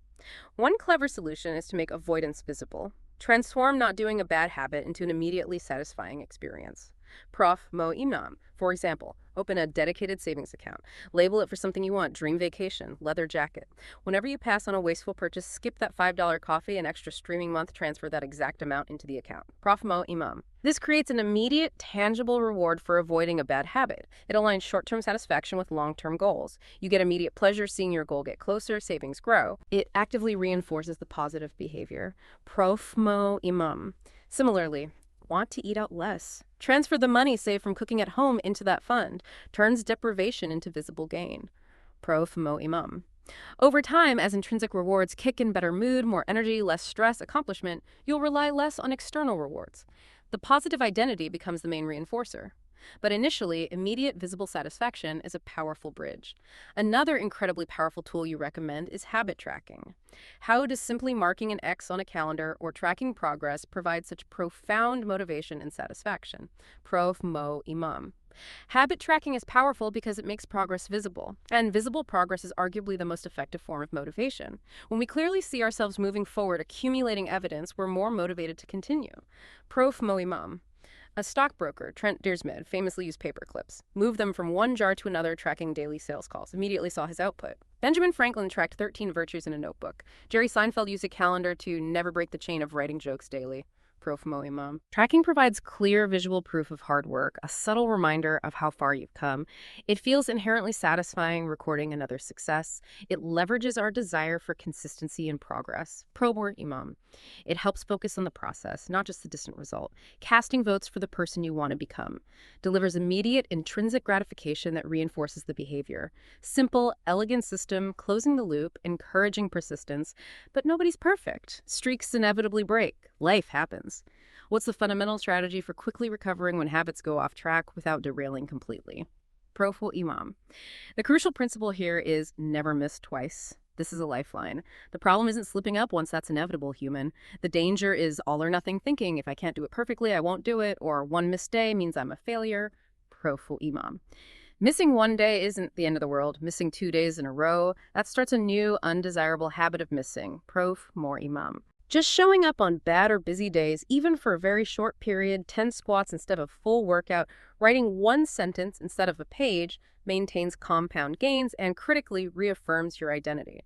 One clever solution is to make avoidance visible. Transform not doing a bad habit into an immediately satisfying experience. Prof. Mo Imam. For example, open a dedicated savings account. Label it for something you want, dream vacation, leather jacket. Whenever you pass on a wasteful purchase, skip that $5 coffee, an extra streaming month, transfer that exact amount into the account. Prof. Mo Imam. This creates an immediate, tangible reward for avoiding a bad habit. It aligns short-term satisfaction with long-term goals. You get immediate pleasure seeing your goal get closer, savings grow. It actively reinforces the positive behavior. Prof. Mo Imam. Similarly, want to eat out less. Transfer the money saved from cooking at home into that fund. Turns deprivation into visible gain. Prof. Mo Imam. Over time, as intrinsic rewards kick in better mood, more energy, less stress, accomplishment, you'll rely less on external rewards. The positive identity becomes the main reinforcer. But initially, immediate visible satisfaction is a powerful bridge. Another incredibly powerful tool you recommend is habit tracking. How does simply marking an X on a calendar or tracking progress provide such profound motivation and satisfaction? Prof. Mo Imam. Habit tracking is powerful because it makes progress visible, and visible progress is arguably the most effective form of motivation. When we clearly see ourselves moving forward, accumulating evidence, we're more motivated to continue. Prof. Mo Imam. A stockbroker, Trent Dearsmed, famously used paper clips, moved them from one jar to another, tracking daily sales calls, immediately saw his output. Benjamin Franklin tracked 13 virtues in a notebook. Jerry Seinfeld used a calendar to never break the chain of writing jokes daily. Prof. Mo Imam. Tracking provides clear visual proof of hard work, a subtle reminder of how far you've come. It feels inherently satisfying recording another's success. It leverages our desire for consistency and progress. Pro Mo Imam. It helps focus on the process, not just the distant result. Casting votes for the person you want to become. Delivers immediate, intrinsic gratification that reinforces the behavior. Simple, elegant system, closing the loop, encouraging persistence. But nobody's perfect. Streaks inevitably break. Life happens. What's the fundamental strategy for quickly recovering when habits go off track without derailing completely? Proful Imam. The crucial principle here is never miss twice. This is a lifeline. The problem isn't slipping up once that's inevitable, human. The danger is all or nothing thinking. If I can't do it perfectly, I won't do it. Or one missed day means I'm a failure. Proful Imam. Missing one day isn't the end of the world. Missing 2 days in a row, that starts a new, undesirable habit of missing. Prof. More Imam. Just showing up on bad or busy days, even for a very short period, 10 squats instead of a full workout, writing one sentence instead of a page, maintains compound gains and critically reaffirms your identity.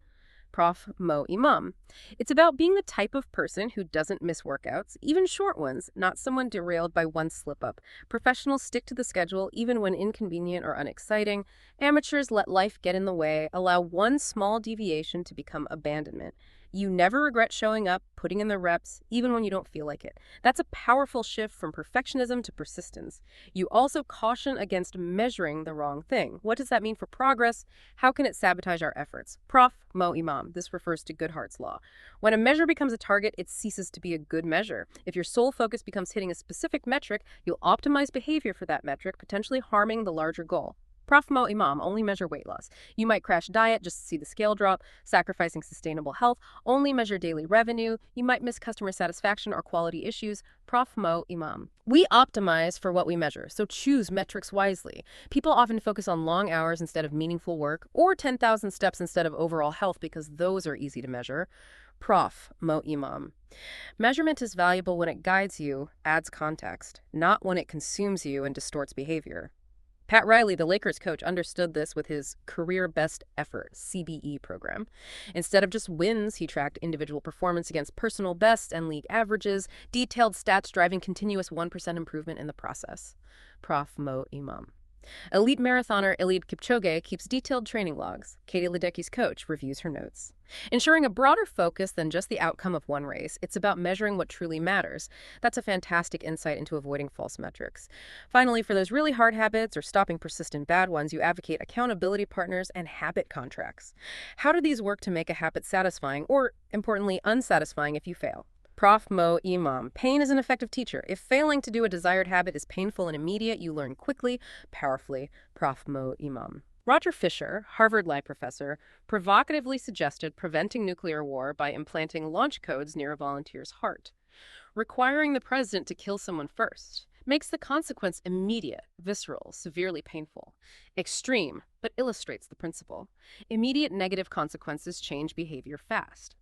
Prof. Mo Imam. It's about being the type of person who doesn't miss workouts, even short ones, not someone derailed by one slip-up. Professionals stick to the schedule even when inconvenient or unexciting. Amateurs let life get in the way, allow one small deviation to become abandonment. You never regret showing up, putting in the reps, even when you don't feel like it. That's a powerful shift from perfectionism to persistence. You also caution against measuring the wrong thing. What does that mean for progress? How can it sabotage our efforts? Prof. Mo Imam. This refers to Goodhart's law. When a measure becomes a target, it ceases to be a good measure. If your sole focus becomes hitting a specific metric, you'll optimize behavior for that metric, potentially harming the larger goal. Prof. Mo Imam, only measure weight loss. You might crash diet just to see the scale drop, sacrificing sustainable health. Only measure daily revenue. You might miss customer satisfaction or quality issues. Prof. Mo Imam. We optimize for what we measure, so choose metrics wisely. People often focus on long hours instead of meaningful work, or 10,000 steps instead of overall health because those are easy to measure. Prof. Mo Imam. Measurement is valuable when it guides you, adds context, not when it consumes you and distorts behavior. Pat Riley, the Lakers coach, understood this with his Career Best Effort, CBE program. Instead of just wins, he tracked individual performance against personal bests and league averages, detailed stats driving continuous 1% improvement in the process. Prof. Mo Imam. Elite marathoner Eliud Kipchoge keeps detailed training logs. Katie Ledecky's coach reviews her notes. Ensuring a broader focus than just the outcome of one race, it's about measuring what truly matters. That's a fantastic insight into avoiding false metrics. Finally, for those really hard habits or stopping persistent bad ones, you advocate accountability partners and habit contracts. How do these work to make a habit satisfying or, importantly, unsatisfying if you fail? Prof. Mo Imam. Pain is an effective teacher. If failing to do a desired habit is painful and immediate, you learn quickly, powerfully. Prof. Mo Imam. Roger Fisher, Harvard Lie professor, provocatively suggested preventing nuclear war by implanting launch codes near a volunteer's heart. Requiring the president to kill someone first makes the consequence immediate, visceral, severely painful. Extreme, but illustrates the principle. Immediate negative consequences change behavior fast.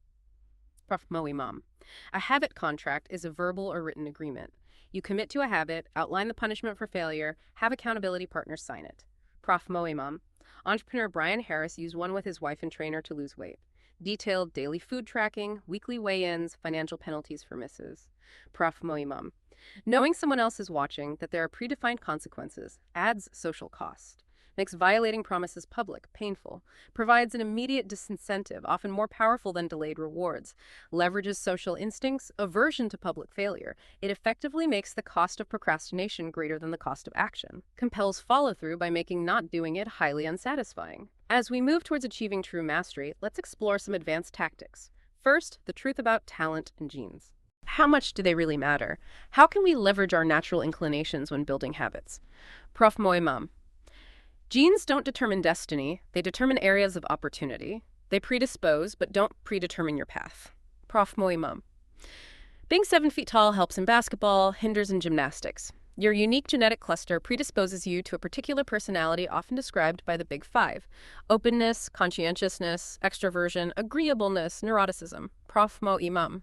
Prof. Mo Imam. A habit contract is a verbal or written agreement. You commit to a habit, outline the punishment for failure, have accountability partners sign it. Prof. Mo Imam. Entrepreneur Brian Harris used one with his wife and trainer to lose weight. Detailed daily food tracking, weekly weigh-ins, financial penalties for misses. Prof. Mo Imam. Knowing someone else is watching, that there are predefined consequences, adds social cost. Makes violating promises public, painful, provides an immediate disincentive, often more powerful than delayed rewards, leverages social instincts, aversion to public failure. It effectively makes the cost of procrastination greater than the cost of action, compels follow-through by making not doing it highly unsatisfying. As we move towards achieving true mastery, let's explore some advanced tactics. First, the truth about talent and genes. How much do they really matter? How can we leverage our natural inclinations when building habits? Prof. Mo Imam. Genes don't determine destiny, they determine areas of opportunity. They predispose, but don't predetermine your path. Prof. Mo Imam. Being 7 feet tall helps in basketball, hinders in gymnastics. Your unique genetic cluster predisposes you to a particular personality often described by the Big Five: openness, conscientiousness, extroversion, agreeableness, neuroticism. Prof. Mo Imam.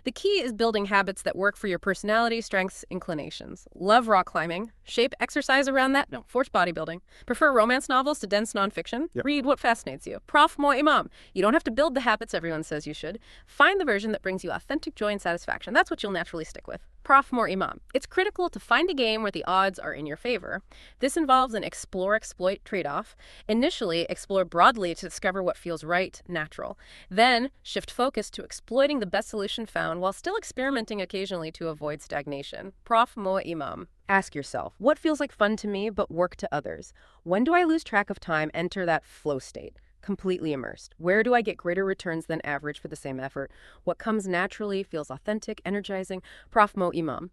The key is building habits that work for your personality, strengths, inclinations. Love rock climbing. Shape exercise around that. No, force bodybuilding. Prefer romance novels to dense nonfiction. Yep. Read what fascinates you. Prof Mo Imam. You don't have to build the habits everyone says you should. Find the version that brings you authentic joy and satisfaction. That's what you'll naturally stick with. Prof More Imam. It's critical to find a game where the odds are in your favor. This involves an explore-exploit trade-off. Initially, explore broadly to discover what feels right, natural. Then, shift focus to exploiting the best solution found while still experimenting occasionally to avoid stagnation. Prof Mo Imam. Ask yourself, what feels like fun to me but work to others? When do I lose track of time, enter that flow state? Completely immersed. Where do I get greater returns than average for the same effort? What comes naturally, feels authentic, energizing? Prof Mo Imam.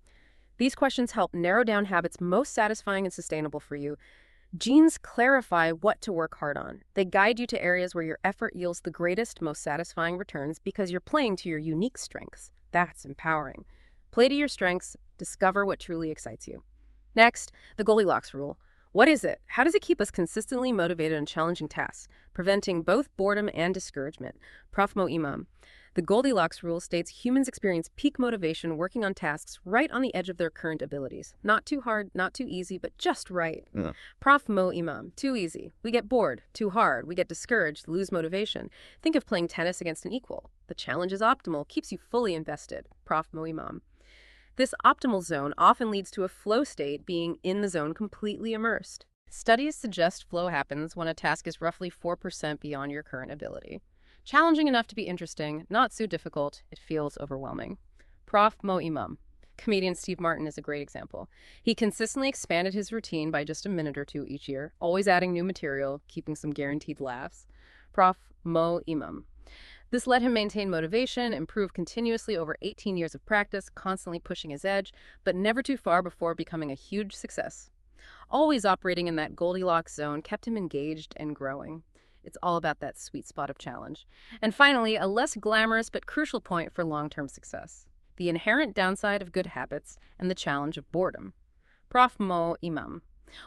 These questions help narrow down habits most satisfying and sustainable for you. Genes clarify what to work hard on. They guide you to areas where your effort yields the greatest, most satisfying returns because you're playing to your unique strengths. That's empowering. Play to your strengths, discover what truly excites you. Next, the Goldilocks rule. What is it? How does it keep us consistently motivated on challenging tasks, preventing both boredom and discouragement? Prof Mo Imam. The Goldilocks rule states humans experience peak motivation working on tasks right on the edge of their current abilities. Not too hard, not too easy, but just right. Yeah. Prof Mo Imam. Too easy. We get bored. Too hard. We get discouraged, lose motivation. Think of playing tennis against an equal. The challenge is optimal, keeps you fully invested. Prof Mo Imam. This optimal zone often leads to a flow state, being in the zone completely immersed. Studies suggest flow happens when a task is roughly 4% beyond your current ability. Challenging enough to be interesting, not so difficult, it feels overwhelming. Prof Mo Imam. Comedian Steve Martin is a great example. He consistently expanded his routine by just a minute or two each year, always adding new material, keeping some guaranteed laughs. Prof Mo Imam. This let him maintain motivation, improve continuously over 18 years of practice, constantly pushing his edge, but never too far before becoming a huge success. Always operating in that Goldilocks zone kept him engaged and growing. It's all about that sweet spot of challenge. And finally, a less glamorous but crucial point for long-term success: the inherent downside of good habits and the challenge of boredom. Prof Mo Imam.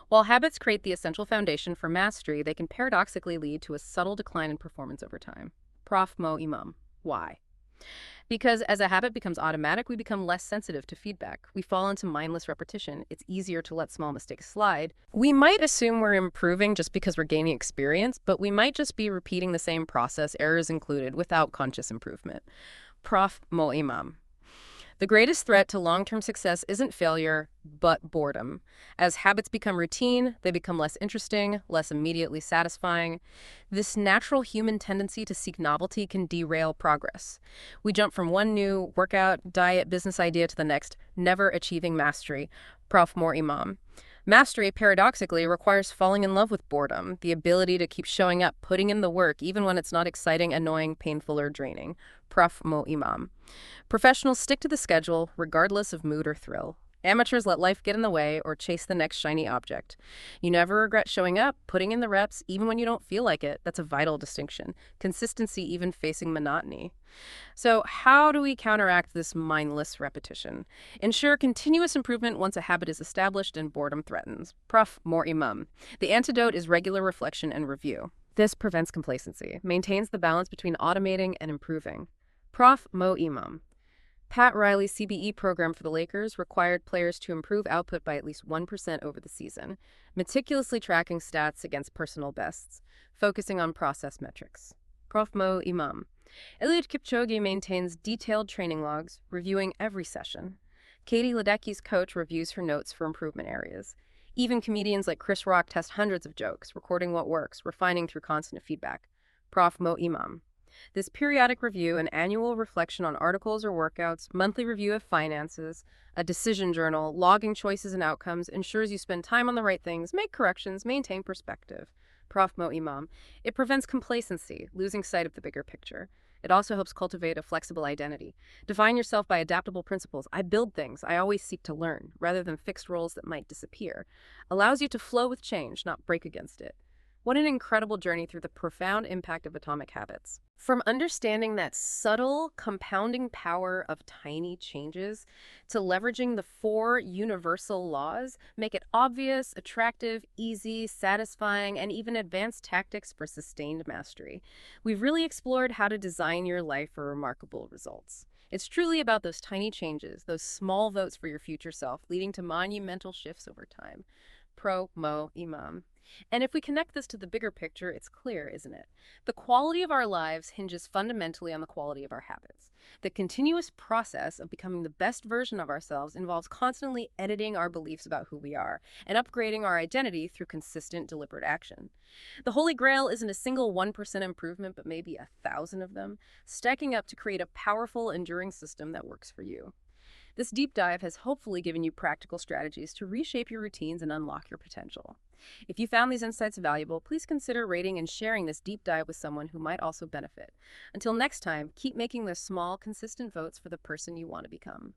While habits create the essential foundation for mastery, they can paradoxically lead to a subtle decline in performance over time. Prof Mo Imam. Why? Because as a habit becomes automatic, we become less sensitive to feedback. We fall into mindless repetition. It's easier to let small mistakes slide. We might assume we're improving just because we're gaining experience, but we might just be repeating the same process, errors included, without conscious improvement. Prof Mo Imam. The greatest threat to long-term success isn't failure, but boredom. As habits become routine, they become less interesting, less immediately satisfying. This natural human tendency to seek novelty can derail progress. We jump from one new workout, diet, business idea to the next, never achieving mastery. Prof Mo Imam. Mastery, paradoxically, requires falling in love with boredom, the ability to keep showing up, putting in the work, even when it's not exciting, annoying, painful, or draining. Prof Mo Imam. Professionals stick to the schedule, regardless of mood or thrill. Amateurs let life get in the way or chase the next shiny object. You never regret showing up, putting in the reps, even when you don't feel like it. That's a vital distinction. Consistency even facing monotony. So how do we counteract this mindless repetition? Ensure continuous improvement once a habit is established and boredom threatens. Prof Mo Imam. The antidote is regular reflection and review. This prevents complacency, maintains the balance between automating and improving. Prof Mo Imam. Pat Riley's CBE program for the Lakers required players to improve output by at least 1% over the season, meticulously tracking stats against personal bests, focusing on process metrics. Prof Mo Imam. Eliud Kipchoge maintains detailed training logs, reviewing every session. Katie Ledecky's coach reviews her notes for improvement areas. Even comedians like Chris Rock test hundreds of jokes, recording what works, refining through constant feedback. Prof Mo Imam. This periodic review, an annual reflection on articles or workouts, monthly review of finances, a decision journal, logging choices and outcomes, ensures you spend time on the right things, make corrections, maintain perspective. Prof Mo Imam. It prevents complacency, losing sight of the bigger picture. It also helps cultivate a flexible identity. Define yourself by adaptable principles. I build things. I always seek to learn, rather than fixed roles that might disappear. Allows you to flow with change, not break against it. What an incredible journey through the profound impact of atomic habits. From understanding that subtle, compounding power of tiny changes to leveraging the 4 universal laws, make it obvious, attractive, easy, satisfying, and even advanced tactics for sustained mastery. We've really explored how to design your life for remarkable results. It's truly about those tiny changes, those small votes for your future self, leading to monumental shifts over time. Pro, Mo, Imam. And if we connect this to the bigger picture, it's clear, isn't it? The quality of our lives hinges fundamentally on the quality of our habits. The continuous process of becoming the best version of ourselves involves constantly editing our beliefs about who we are and upgrading our identity through consistent, deliberate action. The Holy Grail isn't a single 1% improvement, but maybe 1,000 of them, stacking up to create a powerful, enduring system that works for you. This deep dive has hopefully given you practical strategies to reshape your routines and unlock your potential. If you found these insights valuable, please consider rating and sharing this deep dive with someone who might also benefit. Until next time, keep making those small, consistent votes for the person you want to become.